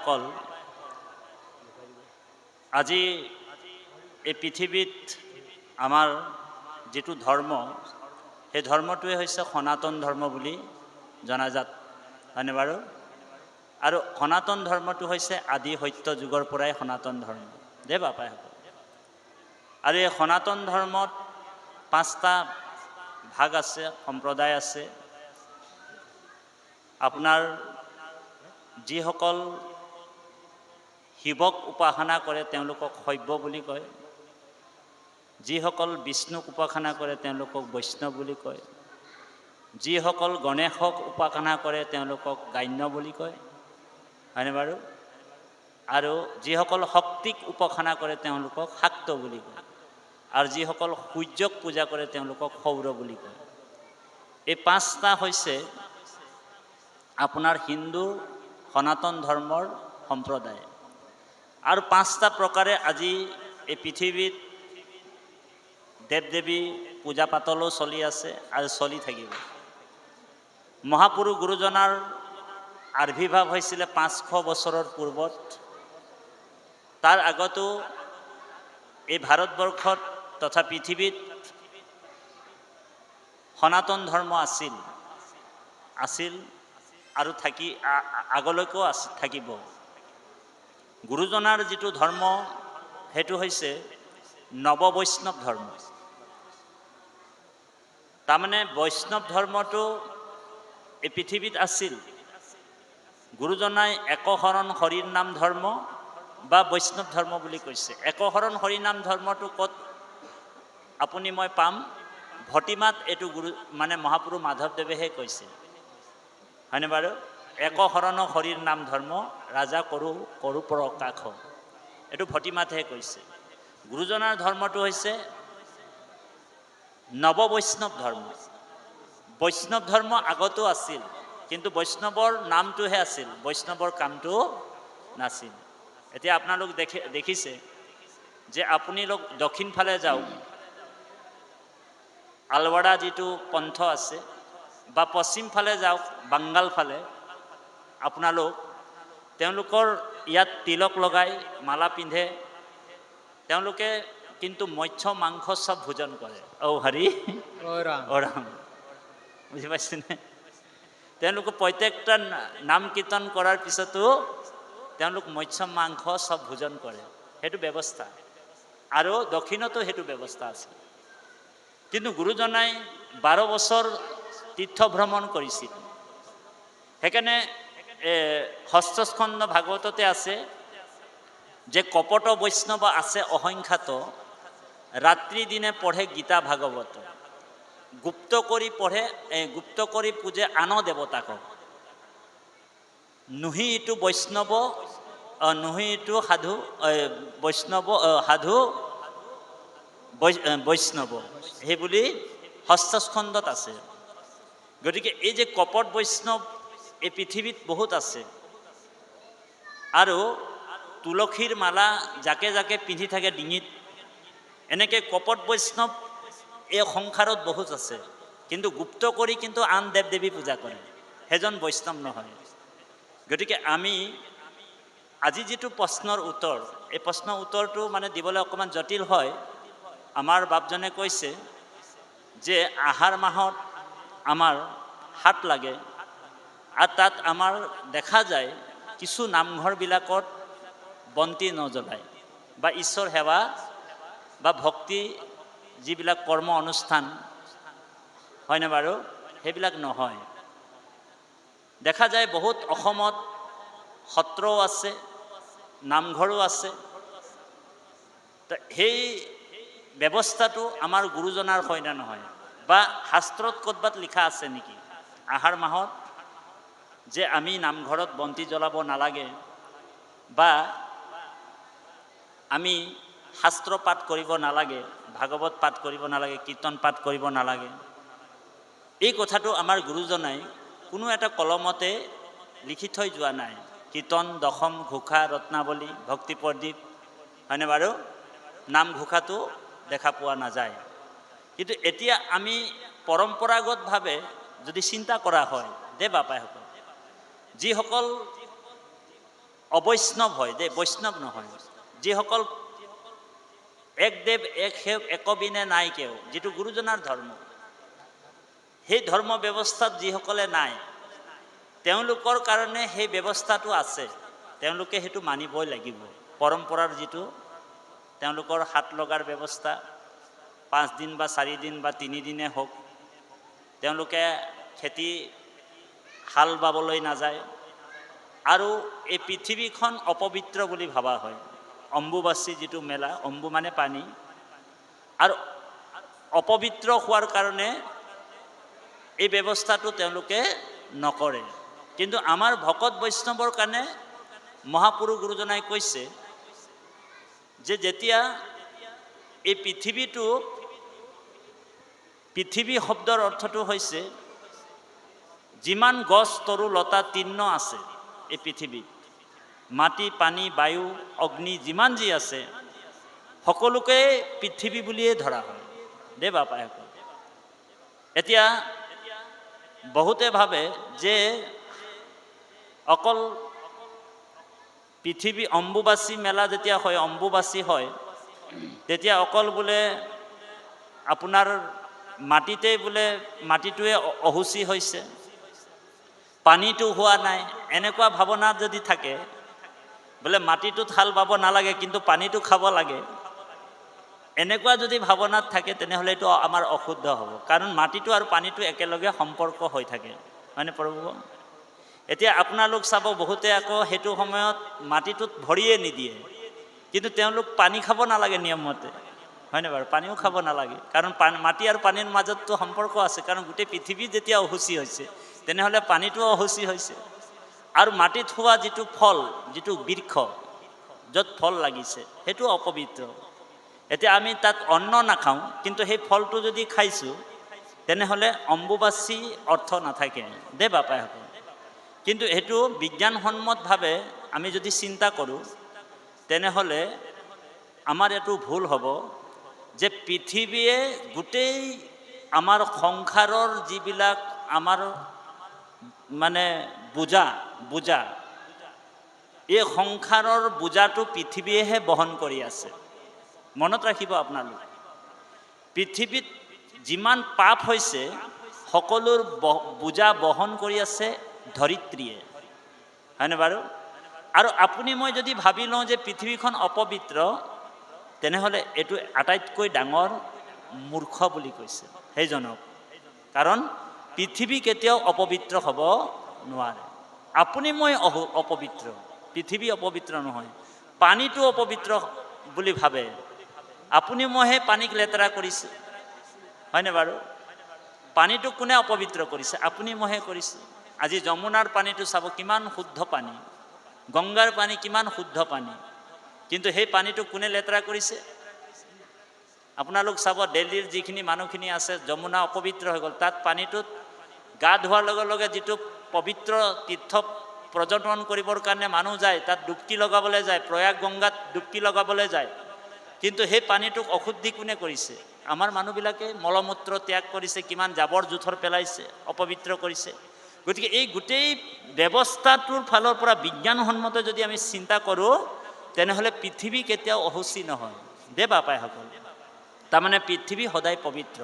বাবাসকল, আজি এই পৃথিৱীত আমাৰ যিটো ধৰ্ম, সেই ধৰ্মটোৱে হৈছে সনাতন ধৰ্ম বুলি জনাজাত, হয়নে বাৰু? আৰু সনাতন ধৰ্মটো হৈছে আদি সত্য যুগৰ পৰাই সনাতন ধৰ্ম দে বাপাসকল। আৰু এই সনাতন ধৰ্মত 5টা ভাগ আছে, সম্প্ৰদায় আছে। আপোনাৰ যিসকল শিৱক উপাসনা কৰে তেওঁলোকক শৈৱ বুলি কয়, যিসকল বিষ্ণুক উপাসনা কৰে তেওঁলোকক বৈষ্ণৱ বুলি কয়, যিসকল গণেশক উপাসনা কৰে তেওঁলোকক গান্য বুলি কয়, হয়নে বাৰু? আৰু যিসকল শক্তিক উপাসনা কৰে তেওঁলোকক শাক্ত বুলি কয়, আৰু যিসকল সূৰ্যক পূজা কৰে তেওঁলোকক সৌৰ বুলি কয়। এই 5টা হৈছে আপোনাৰ হিন্দু সনাতন ধৰ্মৰ সম্প্ৰদায়। আৰু 5টা প্ৰকাৰে আজি এই পৃথিৱীত দেৱ দেৱী পূজা পাতলো চলি আছে আৰু চলি থাকিব। মহাপুৰুষ গুৰুজনাৰ আবিৰ্ভাৱ হৈছিলে 500 বছৰৰ পূৰ্বত। তাৰ আগতো এই ভাৰতবৰ্ষত তথা পৃথিৱীত সনাতন ধৰ্ম আছিল আৰু আগলৈকেও থাকিব। গুৰুজনাৰ যিটো ধৰ্ম সেইটো হৈছে নৱবৈষ্ণৱ ধৰ্ম। তাৰমানে বৈষ্ণৱ ধৰ্মটো এই পৃথিৱীত আছিল। গুৰুজনাই একশৰণ হৰিৰ নাম ধৰ্ম বা বৈষ্ণৱ ধৰ্ম বুলি কৈছে। একশৰণ হৰি নাম ধৰ্মটো ক'ত আপুনি মই পাম? ভটিমাত এইটো মহাপুৰুষ মাধৱদেৱেহে কৈছে, হয়নে বাৰু? একশৰণ হৰিৰ নাম ধৰ্ম ৰাজা কৰো প্ৰকাশ, এইটো ভটিমাতহে কৈছে। গুৰুজনাৰ ধৰ্মটো হৈছে নৱবৈষ্ণৱ ধৰ্ম। বৈষ্ণৱ ধৰ্ম আগতো আছিল, কিন্তু বৈষ্ণৱৰ নামটোহে আছিল, বৈষ্ণৱৰ কামটো নাছিল। এতিয়া আপোনালোক দেখিছে যে আপুনি দক্ষিণ ফালে যাওক, আলৱাৰা যিটো পন্থ আছে, বা পশ্চিম ফালে যাওক বাংগাল ফালে, তেওঁলোকৰ ইয়াত তিলক লগাই মালা পিন্ধে। তেওঁলোকে কিন্তু মৎস্য মাংস চব ভোজন কৰে। হৰি ৰাম, বুজি পাইছেনে? তেওঁলোকে প্ৰত্যেকটা নাম কীৰ্তন কৰাৰ পিছতো তেওঁলোক মৎস্য মাংস চব ভোজন কৰে, সেইটো ব্যৱস্থা। আৰু দক্ষিণতো সেইটো ব্যৱস্থা আছে। কিন্তু গুৰুজনাই 12 বছৰ তীৰ্থ ভ্ৰমণ কৰিছিল। সেইকাৰণে ষষ্ঠ স্কন্ধ ভাগৱততে আছে যে কপট বৈষ্ণৱ আছে অসংখ্যাত, ৰাত্ৰি দিনে পঢ়ে গীতা ভাগৱত, গুপ্ত কৰি পূজে আন দেৱতাক, নুহি ইটো বৈষ্ণৱ নুহি ইটো সাধু বৈষ্ণৱ, সেই বুলি ষষ্ঠ স্কন্ধত আছে। গতিকে এই যে কপট বৈষ্ণৱ এই পৃথিৱীত বহুত আছে। আৰু তুলসীৰ মালা জাকে জাকে পিন্ধি থাকে ডিঙিত, এনেকৈ কপট বৈষ্ণৱ এই সংসাৰত বহুত আছে। কিন্তু গুপ্ত কৰি কিন্তু আন দেৱ দেৱী পূজা কৰে, সেইজন বৈষ্ণৱ নহয়। গতিকে আমি আজি যিটো প্ৰশ্নৰ উত্তৰ, এই প্ৰশ্নৰ উত্তৰটো দিবলৈ অকণমান জটিল হয়। আমাৰ বাপজনে কৈছে যে আহাৰ মাহত আমাৰ হাত লাগে, আৰু তাত আমাৰ দেখা যায় কিছু নামঘৰবিলাকত বন্তি নজ্বলায়, বা ঈশ্বৰ সেৱা বা ভক্তি যিবিলাক কৰ্ম অনুষ্ঠান, হয়নে বাৰু, সেইবিলাক নহয়। দেখা যায় বহুত অসমত সত্ৰও আছে, নামঘৰো আছে। সেই ব্যৱস্থাটো আমাৰ গুৰুজনাৰ হয় না নহয়? বা শাস্ত্ৰত ক'ৰবাত লিখা আছে নেকি আহাৰ মাহত যে আমি নামঘৰত বন্তি জ্বলাব নালাগে, বা আমি শাস্ত্ৰ পাঠ কৰিব নালাগে, ভাগৱত পাঠ কৰিব নালাগে, কীৰ্তন পাঠ কৰিব নালাগে? এই কথাটো আমাৰ গুৰুজনাই কোনো এটা কলমতে লিখি থৈ যোৱা নাই। কীৰ্তন, দশম, ঘোষা, ৰত্নাৱলী, ভক্তি প্ৰদীপ, হয়নে বাৰু, নামঘোষাটো দেখা পোৱা নাযায়। কিন্তু এতিয়া আমি পৰম্পৰাগতভাৱে যদি চিন্তা কৰা হয়, বাপাইসকল, যিসকল অবৈষ্ণৱ হয় দেই, বৈষ্ণৱ নহয়। যিসকল এক দেৱ এক সেৱ একবিনে নাই কেও, যিটো গুৰুজনাৰ ধৰ্ম, সেই ধৰ্ম ব্যৱস্থাত যিসকলে নাই তেওঁলোকৰ কাৰণে সেই ব্যৱস্থাটো আছে, তেওঁলোকে সেইটো মানিবই লাগিব। পৰম্পৰাৰ যিটো তেওঁলোকৰ হাত লগাৰ ব্যৱস্থা, 5 দিন বা 4 দিন বা 3 দিনে হওক, তেওঁলোকে খেতি হাল বাবলৈ নাযায়। আৰু এই পৃথিৱীখন অপবিত্ৰ বুলি ভাবা হয়। অম্বুবাচী যিটো মেলা, অম্বু মানে পানী, আৰু অপবিত্ৰ হোৱাৰ কাৰণে এই ব্যৱস্থাটো তেওঁলোকে নকৰে। কিন্তু আমাৰ ভকত বৈষ্ণৱৰ কাৰণে মহাপুৰুষ গুৰুজনাই কৈছে যে যেতিয়া এই পৃথিৱী শব্দৰ অৰ্থটো হৈছে যিমান গছ তৰু লতা তৃণ আছে এই পৃথিৱীত, মাটি পানী বায়ু অগ্নি যিমান যি আছে সকলোকে পৃথিৱী বুলিয়ে ধৰা হয় দেই বাপাসকল। এতিয়া বহুতে ভাবে যে অকল পৃথিৱী অম্বুবাচী মেলা যেতিয়া হয়, অম্বুবাচী হয়, তেতিয়া অকল বোলে আপোনাৰ মাটিতেই বোলে মাটিটোৱে অহুচি হৈছে, পানীটো হোৱা নাই, এনেকুৱা ভাৱনা যদি থাকে, বোলে মাটিটোত হাল বাব নালাগে কিন্তু পানীটো খাব লাগে, এনেকুৱা যদি ভাৱনাত থাকে তেনেহ'লে এইটো আমাৰ অশুদ্ধ হ'ব। কাৰণ মাটিটো আৰু পানীটো একেলগে সম্পৰ্ক হৈ থাকে, হয়নে প্ৰভু? এতিয়া আপোনালোক চাব, বহুতে আকৌ সেইটো সময়ত মাটিটোত ভৰিয়ে নিদিয়ে, কিন্তু তেওঁলোক পানী খাব নালাগে নিয়মমতে, হয়নে বাৰু? পানীও খাব নালাগে, কাৰণ মাটি আৰু পানীৰ মাজততো সম্পৰ্ক আছে। কাৰণ গোটেই পৃথিৱী যেতিয়া অহুচি হৈছে তেনেহ'লে পানীটোও অহুচি হৈছে। আৰু মাটিত হোৱা যিটো ফল, যিটো বৃক্ষ য'ত ফল লাগিছে সেইটো অপবিত্ৰ। এতিয়া আমি তাত অন্ন নাখাওঁ, কিন্তু সেই ফলটো যদি খাইছোঁ তেনেহ'লে অম্বুবাচী অৰ্থ নাথাকে দেই বাপাসকল। কিন্তু সেইটো বিজ্ঞানসন্মতভাৱে আমি যদি চিন্তা কৰোঁ তেনেহ'লে আমাৰ এইটো ভুল হ'ব যে পৃথিৱীয়ে গোটেই আমাৰ সংসাৰৰ যিবিলাক আমাৰ মানে বোজা এই সংসাৰৰ বোজাটো পৃথিৱীয়েহে বহন কৰি আছে। মনত ৰাখিব আপোনালোক, পৃথিৱীত যিমান পাপ হৈছে সকলোৰ বোজা বহন কৰি আছে ধৰিত্ৰীয়ে, হয়নে বাৰু? আৰু আপুনি মই যদি ভাবি লওঁ যে পৃথিৱীখন অপবিত্ৰ, তেনেহ'লে এইটো আটাইতকৈ ডাঙৰ মূৰ্খ বুলি কৈছে সেইজনক। কাৰণ পৃথিৱী কেতিয়াও অপবিত্ৰ হ'ব নোৱাৰে। আপুনি মই অপবিত্ৰ, পৃথিৱী অপবিত্ৰ নহয়। পানীটো অপবিত্ৰ বুলি ভাবে, আপুনি মইহে পানীক লেতেৰা কৰিছে, হয়নে বাৰু? পানীটো কোনে অপবিত্ৰ কৰিছে? আপুনি মইহে কৰিছে। আজি যমুনাৰ পানীটো চাব, কিমান শুদ্ধ পানী, গংগাৰ পানী কিমান শুদ্ধ পানী, কিন্তু সেই পানীটো কোনে লেতেৰা কৰিছে? আপোনালোক চাব, দিল্লীৰ যিখিনি মানুহখিনি আছে, যমুনা অপবিত্ৰ হৈ গ'ল, তাত পানীটোত গা ধোৱাৰ লগে লগে যিটো পবিত্ৰ তীৰ্থ পৰ্যটন কৰিবৰ কাৰণে মানুহ যায়, তাত ডুবকি লগাবলৈ যায়, প্ৰয়াগ গংগাত ডুবকি লগাবলৈ যায়, কিন্তু সেই পানীটোক অশুদ্ধি কোনে কৰিছে? আমাৰ মানুহবিলাকে মলমূত্ৰ ত্যাগ কৰিছে, কিমান জাবৰ জোঁথৰ পেলাইছে, অপবিত্ৰ কৰিছে। গতিকে এই গোটেই ব্যৱস্থাটোৰ ফালৰ পৰা বিজ্ঞানসন্মত যদি আমি চিন্তা কৰোঁ তেনেহ'লে পৃথিৱী কেতিয়াও অশুচি নহয় দেই বাপাইসকল। তাৰমানে পৃথিৱী সদায় পবিত্ৰ।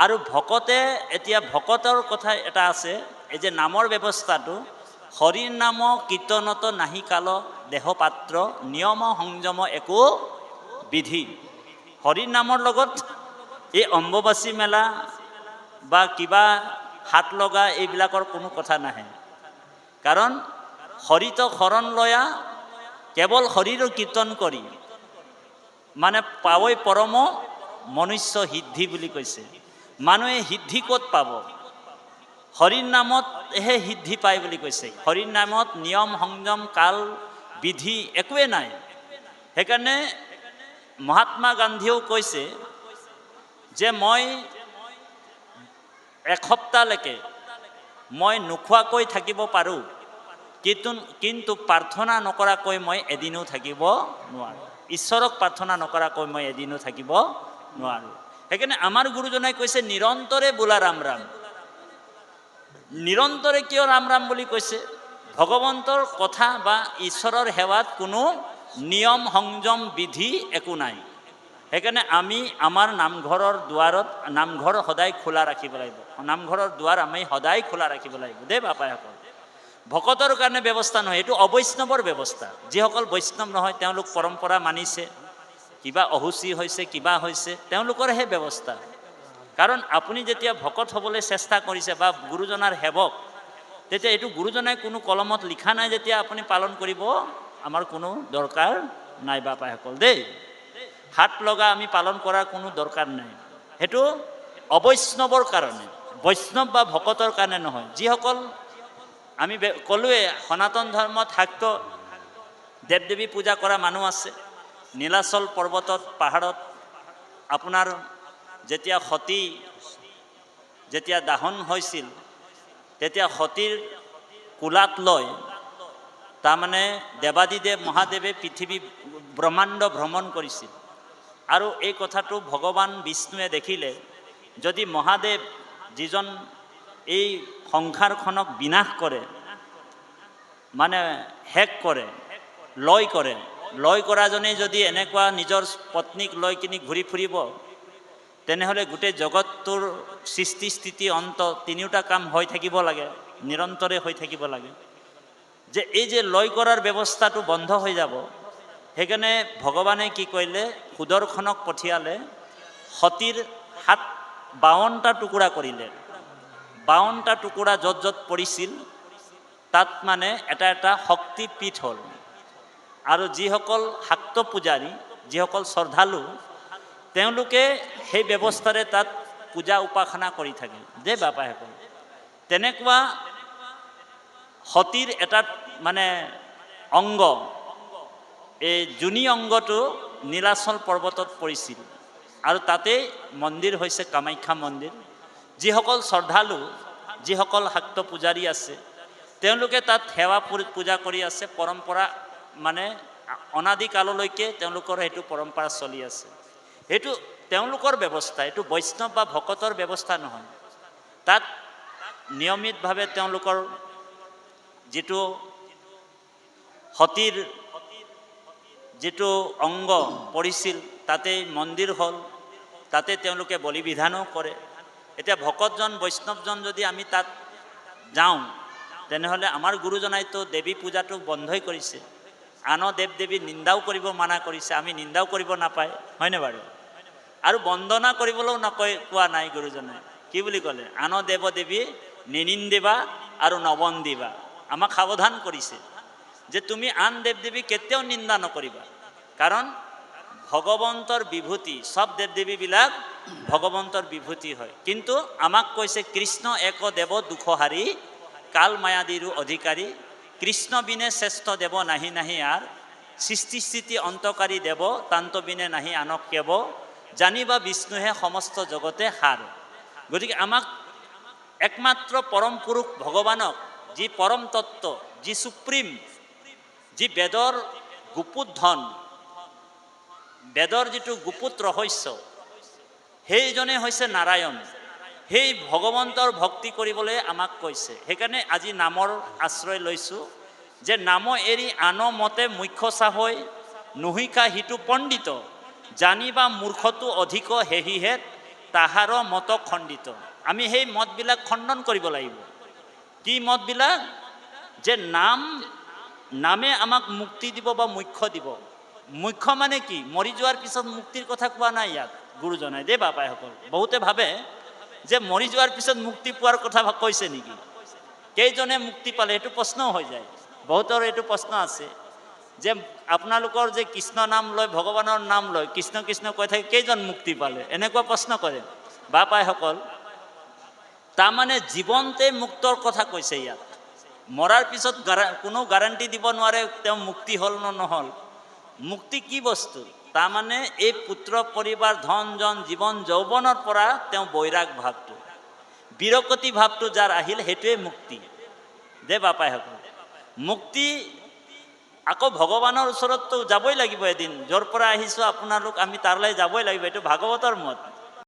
আৰু ভকতে, এতিয়া ভকতৰ কথা এটা আছে, এই যে নামৰ ব্যৱস্থাটো, হৰিৰ নাম কীৰ্তনত নাহি কাল দেহপাত্ৰ নিয়ম সংযম একো বিধি। হৰিৰ নামৰ লগত এই অম্বুবাচী মেলা বা কিবা হাত লগা এইবিলাকৰ কোনো কথা নাহে। কাৰণ হৰিত শৰণ লয়া কেৱল হৰিৰ কীৰ্তন কৰি মানে পাৱৈ পৰম মনুষ্য সিদ্ধি বুলি কৈছে। মানুহে সিদ্ধি ক'ত পাব? হৰিৰ নামতহে সিদ্ধি পায় বুলি কৈছে। হৰিৰ নামত নিয়ম সংযম কাল বিধি একোৱে নাই। সেইকাৰণে মহাত্মা গান্ধীয়েও কৈছে যে মই এসপ্তাহলৈকে মই নোখোৱাকৈ থাকিব পাৰোঁ, কিন্তু প্ৰাৰ্থনা নকৰাকৈ মই এদিনো থাকিব নোৱাৰোঁ। ঈশ্বৰক প্ৰাৰ্থনা নকৰাকৈ মই এদিনো থাকিব নোৱাৰোঁ। সেইকাৰণে আমাৰ গুৰুজনাই কৈছে নিৰন্তৰে বোলা ৰাম ৰাম। নিৰন্তৰে কিয় ৰাম ৰাম বুলি কৈছে? ভগৱন্তৰ কথা বা ঈশ্বৰৰ সেৱাত কোনো নিয়ম সংযম বিধি একো নাই। সেইকাৰণে আমি আমাৰ নামঘৰৰ দুৱাৰত নামঘৰ সদায় খোলা ৰাখিব লাগিব। নামঘৰৰ দুৱাৰ আমি সদায় খোলা ৰাখিব লাগিব দেই বাপাইসকল। ভকতৰ কাৰণে ব্যৱস্থা নহয়, এইটো অবৈষ্ণৱৰ ব্যৱস্থা। যিসকল বৈষ্ণৱ নহয় তেওঁলোক পৰম্পৰা মানিছে, কিবা অহুচি হৈছে কিবা হৈছে তেওঁলোকৰ সেই ব্যৱস্থা। কাৰণ আপুনি যেতিয়া ভকত হ'বলৈ চেষ্টা কৰিছে বা গুৰুজনাৰ সেৱক, তেতিয়া এইটো গুৰুজনাই কোনো কলমত লিখা নাই যেতিয়া আপুনি পালন কৰিব আমাৰ কোনো দৰকাৰ নাই বাপাইসকল দেই। হাত লগা আমি পালন কৰাৰ কোনো দৰকাৰ নাই। সেইটো অবৈষ্ণৱৰ কাৰণে, বৈষ্ণৱ বা ভকতৰ কাৰণে নহয়। যিসকল আমি ক'লোৱে সনাতন ধৰ্মত শাক্ত দেৱ দেৱী পূজা কৰা মানুহ আছে। নীলাচল পৰ্বতত পাহাৰত আপোনাৰ যেতিয়া সতী যেতিয়া দাহন হৈছিল তেতিয়া সতীৰ কোলাত লৈ তাৰমানে দেৱাদিদেৱ মহাদেৱে পৃথিৱী ব্ৰহ্মাণ্ড ভ্ৰমণ কৰিছিল। আৰু এই কথাটো ভগৱান বিষ্ণুৱে দেখিলে, যদি মহাদেৱ যিজন এই সংসাৰখনক বিনাশ কৰে, মানে শেষ কৰে, লয় কৰাজনেই যদি এনেকুৱা নিজৰ পত্নীক লৈ কিনি ঘূৰি ফুৰিব, তেনেহ'লে গোটেই জগতটোৰ সৃষ্টি স্থিতি অন্ত তিনিওটা কাম হৈ থাকিব লাগে, নিৰন্তৰে হৈ থাকিব লাগে। যে এই যে লয় কৰাৰ ব্যৱস্থাটো বন্ধ হৈ যাব, সেইকাৰণে ভগৱানে কি কৰিলে, সুদৰ্শনক পঠিয়ালে, সতীৰ হাত 52টা টুকুৰা কৰিলে। 52টা টুকুৰা য'ত য'ত পৰিছিল তাত মানে এটা এটা শক্তিপীঠ হ'ল। আৰু যিসকল শাক্ত পূজাৰী, যিসকল শ্ৰদ্ধালু, তেওঁলোকে সেই ব্যৱস্থাৰে তাত পূজা উপাসনা কৰি থাকে দেই বাপাইসকল। তেনেকুৱা সতীৰ এটা মানে অংগ, এই যোনি অংগটো নীলাচল পৰ্বতত পৰিছিল। আৰু তাতেই মন্দিৰ হৈছে কামাখ্যা মন্দিৰ। যিসকল শ্ৰদ্ধালু, যিসকল শাক্ত পূজাৰী আছে, তেওঁলোকে তাত সেৱা পূজা কৰি আছে। পৰম্পৰা মানে অনাদিকাললৈকে তেওঁলোকৰ সেইটো পৰম্পৰা চলি আছে। সেইটো তেওঁলোকৰ ব্যৱস্থা, এইটো বৈষ্ণৱ বা ভকতৰ ব্যৱস্থা নহয়। তাত নিয়মিতভাৱে তেওঁলোকৰ যিটো সতীৰ যিটো অংগ পৰিছিল তাতেই মন্দিৰ হ'ল, তাতে তেওঁলোকে বলি বিধানো কৰে। এতিয়া ভকতজন বৈষ্ণৱজন যদি আমি তাত যাওঁ, তেনেহ'লে আমাৰ গুৰুজনাইতো দেৱী পূজাটো বন্ধই কৰিছে। আন দেৱ দেৱী নিন্দাও কৰিব মানা কৰিছে, আমি নিন্দাও কৰিব নাপায়, হয়নে বাৰু? আৰু বন্দনা কৰিবলৈও কোৱা নাই গুৰুজনাই। কি বুলি ক'লে? আন দেৱ দেৱী নিনিন্দিবা আৰু নবন্দিবা। আমাক সাৱধান কৰিছে যে তুমি আন দেৱ দেৱী কেতিয়াও নিন্দা নকৰিবা। কাৰণ ভগৱন্তৰ বিভূতি, চব দেৱ দেৱীবিলাক ভগৱন্তৰ বিভূতি হয়। কিন্তু আমাক কৈছে কৃষ্ণ এক দেৱ দুখহাৰী, কাল মায়াদিৰো অধিকাৰী, কৃষ্ণ বিনে শ্ৰেষ্ঠ দেৱ নাহি নাহি আৰ, সৃষ্টি স্থিতি অন্তকাৰী দেৱ তান্ত বিনে নাহি আনক কেৱ, জানিবা বিষ্ণুহে সমস্ত জগতে সাৰ। গতিকে আমাক একমাত্ৰ পৰম পুৰুষ ভগৱানক, যি পৰম তত্ত্ব, যি সুপ্ৰিম, যি বেদৰ গুপুত ধন, বেদৰ যিটো গুপুত ৰহস্য, সেইজনে হৈছে নাৰায়ণ। সেই ভগৱন্তৰ ভক্তি কৰিবলৈ আমাক কৈছে। সেইকাৰণে আজি নামৰ আশ্ৰয় লৈছোঁ যে নাম এৰি আন মতে মুখ্য চাহৈ, নুহিকা সিটো পণ্ডিত, জানিবা মূৰ্খটো অধিক হেহিহে তাহাৰ মত খণ্ডিত। আমি সেই মতবিলাক খণ্ডন কৰিব লাগিব। কি মতবিলাক? যে নামে আমাক মুক্তি দিব বা মুখ্য দিব। মুখ্য মানে কি? মৰি যোৱাৰ পিছত মুক্তিৰ কথা কোৱা নাই ইয়াত গুৰুজনাই দেই বাপাইসকল। বহুতে ভাবে যে মৰি যোৱাৰ পিছত মুক্তি পোৱাৰ কথা কৈছে নেকি? কেইজনে মুক্তি পালে? এইটো প্ৰশ্নও হৈ যায়। বহুতৰ এইটো প্ৰশ্ন আছে যে আপোনালোকৰ যে কৃষ্ণ নাম লয়, ভগৱানৰ নাম লয়, কৃষ্ণ কৃষ্ণ কৈ থাকে, কেইজন মুক্তি পালে? এনেকুৱা প্ৰশ্ন কৰে বাপাইসকল। তাৰমানে জীৱনতে মুক্তৰ কথা কৈছে ইয়াত। মৰাৰ পিছত কোনো গাৰেণ্টি দিব নোৱাৰে তেওঁ মুক্তি হ'ল নে নহ'ল। মুক্তি কি বস্তু? তাৰমানে এই পুত্ৰ পৰিবাৰ ধন জন জীৱন যৌৱনৰ পৰা তেওঁ বৈৰাগ ভাৱটো, বিৰকতি ভাৱটো যাৰ আহিল, সেইটোৱে মুক্তি দে বাপাইসকল। মুক্তি আকৌ ভগৱানৰ ওচৰততো যাবই লাগিব এদিন। য'ৰ পৰা আহিছোঁ আপোনালোক, আমি তালৈ যাবই লাগিব। এইটো ভাগৱতৰ মত।